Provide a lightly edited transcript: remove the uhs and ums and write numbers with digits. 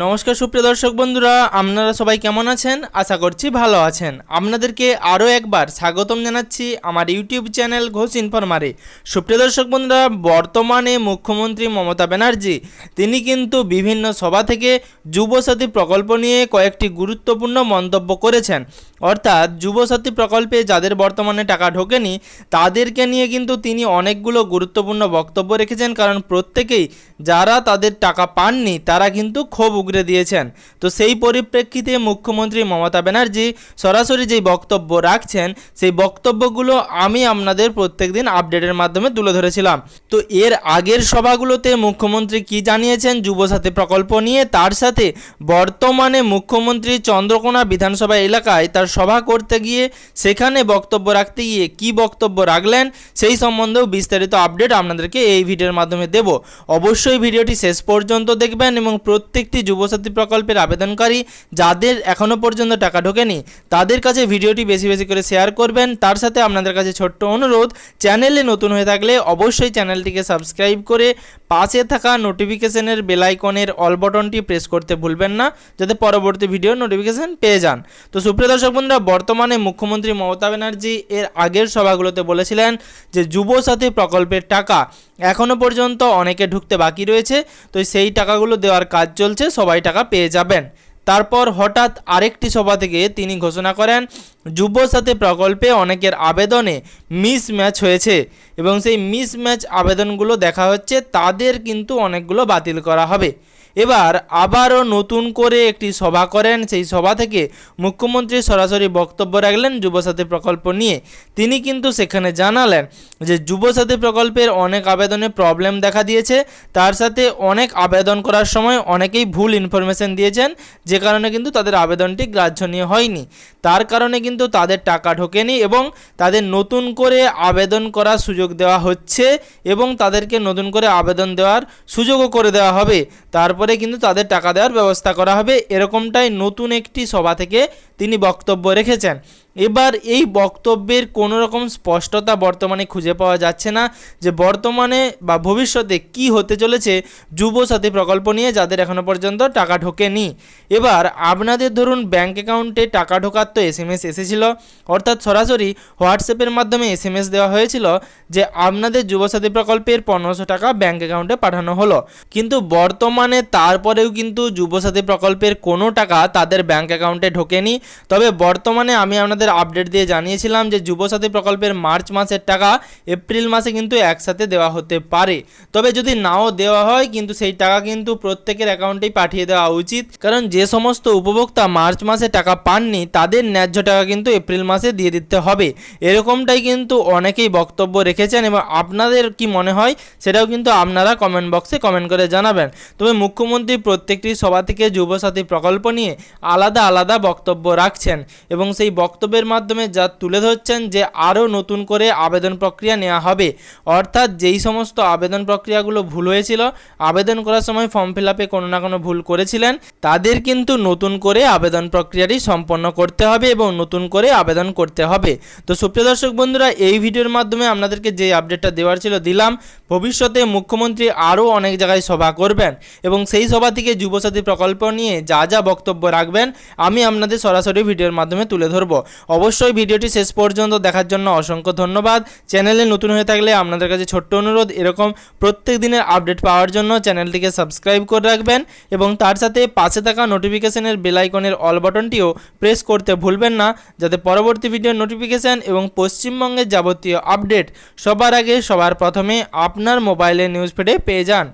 নমস্কার সুপ্রিয় দর্শক বন্ধুরা, আপনারা সবাই কেমন আছেন? আশা করছি ভালো আছেন। আপনাদেরকে আরও একবার স্বাগতম জানাচ্ছি আমার ইউটিউব চ্যানেল ঘোষ ইনফরমারে। সুপ্রিয় দর্শক বন্ধুরা, বর্তমানে মুখ্যমন্ত্রী মমতা ব্যানার্জি তিনি কিন্তু বিভিন্ন সভা থেকে যুবসাথী প্রকল্প নিয়ে কয়েকটি গুরুত্বপূর্ণ মন্তব্য করেছেন। অর্থাৎ যুবসাথী প্রকল্পে যাদের বর্তমানে টাকা ঢোকেনি তাদেরকে নিয়ে কিন্তু তিনি অনেকগুলো গুরুত্বপূর্ণ বক্তব্য রেখেছেন, কারণ প্রত্যেকেই যারা তাদের টাকা পাননি তারা কিন্তু ক্ষোভ উগরে দিয়েছেন। তো সেই পরিপ্রেক্ষিতে মুখ্যমন্ত্রী মমতা ব্যানার্জি সরাসরি যেই বক্তব্য রাখছেন সেই বক্তব্যগুলো আমি আপনাদের প্রত্যেকদিন আপডেটের মাধ্যমে তুলে ধরেছিলাম। তো এর আগের সভাগুলোতে মুখ্যমন্ত্রী কি জানিয়েছেন যুবসাথী প্রকল্প নিয়ে, তার সাথে বর্তমানে মুখ্যমন্ত্রী চন্দ্রকোনা বিধানসভা এলাকায় তার সভা করতে গিয়ে সেখানে বক্তব্য রাখতে গিয়ে কি বক্তব্য রাখলেন সেই সম্বন্ধেও বিস্তারিত আপডেট আপনাদেরকে এই ভিডিওর মাধ্যমে দেব। অবশ্যই ভিডিওটি শেষ পর্যন্ত দেখবেন এবং প্রত্যেকটি যুবসাথী প্রকল্পের আবেদনকারী যাদের এখনও পর্যন্ত টাকা ঢোকেনি তাদের কাছে ভিডিওটি বেশি বেশি করে শেয়ার করবেন। তার সাথে আপনাদের কাছে ছোট্ট অনুরোধ, চ্যানেলে নতুন হয়ে থাকলে অবশ্যই চ্যানেলটিকে সাবস্ক্রাইব করে পাশে থাকা নোটিফিকেশনের বেল আইকনের অল বাটনটি প্রেস করতে ভুলবেন না, যাতে পরবর্তী ভিডিওর নোটিফিকেশন পেয়ে যান। তো সুপ্রিয় দর্শক বন্ধুরা, বর্তমানে মুখ্যমন্ত্রী মমতা ব্যানার্জি এর আগের সভাগুলোতে বলেছিলেন যে যুবসাথী প্রকল্পের টাকা এখনও পর্যন্ত অনেকে ঢুকতে বাকি রয়েছে, তো সেই টাকাগুলো দেওয়ার কাজ চলছে, সবাই টাকা পেয়ে যাবেন। তারপর হঠাৎ আরেকটি সভা থেকে তিনি ঘোষণা করেন যুবসাথী প্রকল্পে অনেকের আবেদনে মিসম্যাচ হয়েছে এবং সেই মিসম্যাচ আবেদনগুলো দেখা হচ্ছে তাদের কিন্তু অনেকগুলো বাতিল করা হবে। এবার আবারও নতুন করে একটি সভা করেন, সেই সভা থেকে মুখ্যমন্ত্রী সরাসরি বক্তব্য রাখলেন যুবসাথী প্রকল্প নিয়ে। তিনি কিন্তু সেখানে জানালেন যে যুবসাথী প্রকল্পের অনেক আবেদনে প্রবলেম দেখা দিয়েছে, তার সাথে অনেক আবেদন করার সময় অনেকেই ভুল ইনফরমেশন দিয়েছেন, যে কারণে কিন্তু তাদের আবেদনটি গ্রাহ্যনীয় হয়নি। তার কারণে কিন্তু তাদের টাকা ঢোকেনি এবং তাদের নতুন করে আবেদন করার সুযোগ দেওয়া হচ্ছে এবং তাদেরকে নতুন করে আবেদন দেওয়ার সুযোগও করে দেওয়া হবে। তারপরে কিন্তু তাদের টাকা দেওয়ার ব্যবস্থা করা হবে, এরকমটাই নতুন একটি সভা থেকে তিনি বক্তব্য রেখেছেন। এবার এই বক্তব্যের কোনো রকম স্পষ্টতা বর্তমানে খুঁজে পাওয়া যাচ্ছে না যে বর্তমানে বা ভবিষ্যতে কি হতে চলেছে যুবসাথী প্রকল্প নিয়ে যাদের এখনও পর্যন্ত টাকা ঢোকেনি। এবার আপনাদের ধরুন ব্যাঙ্ক অ্যাকাউন্টে টাকা ঢোকার তো এসএমএস এসেছিল, অর্থাৎ সরাসরি হোয়াটসঅ্যাপের মাধ্যমে এসএমএস দেওয়া হয়েছিল যে আপনাদের যুবসাথী প্রকল্পের 1500 টাকা ব্যাঙ্ক অ্যাকাউন্টে পাঠানো হলো, কিন্তু বর্তমানে তারপরেও কিন্তু যুবসাথী প্রকল্পের কোনো টাকা তাদের ব্যাঙ্ক অ্যাকাউন্টে ঢোকেনি। তবে বর্তমানে আমি আপনাদের আপডেট দিয়ে জানিয়েছিলাম যে যুবসাথী প্রকল্পের মার্চ মাসের টাকা এপ্রিল মাসে কিন্তু একসাথে দেওয়া হতে পারে। তবে যদি নাও দেওয়া হয় কিন্তু সেই টাকা কিন্তু প্রত্যেকের অ্যাকাউন্টেই পাঠিয়ে দেওয়া উচিত, কারণ যে সমস্ত উপভোক্তা মার্চ মাসে টাকা পাননি তাদের ন্যায্য টাকা কিন্তু এপ্রিল মাসে দিয়ে দিতে হবে। এরকমটাই কিন্তু অনেকেই বক্তব্য রেখেছেন এবং আপনাদের কি মনে হয় সেটাও কিন্তু আপনারা কমেন্ট বক্সে কমেন্ট করে জানাবেন। তবে মুখ্যমন্ত্রী প্রত্যেকটি সভা থেকে যুবসাথী প্রকল্প নিয়ে আলাদা আলাদা বক্তব্য রাখছেন এবং সেই বক্তব্যের মাধ্যমে যা তুলে ধরছেন যে আরও নতুন করে আবেদন প্রক্রিয়া নেওয়া হবে। অর্থাৎ যেই সমস্ত আবেদন প্রক্রিয়াগুলো ভুল হয়েছিল, আবেদন করার সময় ফর্ম ফিল আপে কোনো না কোনো ভুল করেছিলেন, তাদের কিন্তু নতুন করে আবেদন প্রক্রিয়াটি সম্পন্ন করতে হবে এবং নতুন করে আবেদন করতে হবে। তো সুপ্রিয় দর্শক বন্ধুরা, এই ভিডিওর মাধ্যমে আপনাদেরকে যে আপডেটটা দেওয়ার ছিল দিলাম। ভবিষ্যতে মুখ্যমন্ত্রী আরও অনেক জায়গায় সভা করবেন এবং সেই সভা থেকে যুবসাথী প্রকল্প নিয়ে যা যা বক্তব্য রাখবেন আমি আপনাদের সরাসরি ভিডিওর মাধ্যমে তুলে ধরব। অবশ্যই ভিডিওটি শেষ পর্যন্ত দেখার জন্য অসংখ্য ধন্যবাদ। চ্যানেলে নতুন হয়ে থাকলে আপনাদের কাছে ছোট্ট অনুরোধ, এরকম প্রত্যেক দিনের আপডেট পাওয়ার জন্য চ্যানেলটিকে সাবস্ক্রাইব করে রাখবেন এবং তার সাথে পাশে থাকা নোটিফিকেশনের বেল আইকনের অল বাটনটিও প্রেস করতে ভুলবেন না, যাতে পরবর্তী ভিডিওর নোটিফিকেশন এবং পশ্চিমবঙ্গের যাবতীয় আপডেট সবার আগে সবার প্রথমে আপনার মোবাইলের নিউজ ফিডে পেয়ে যান।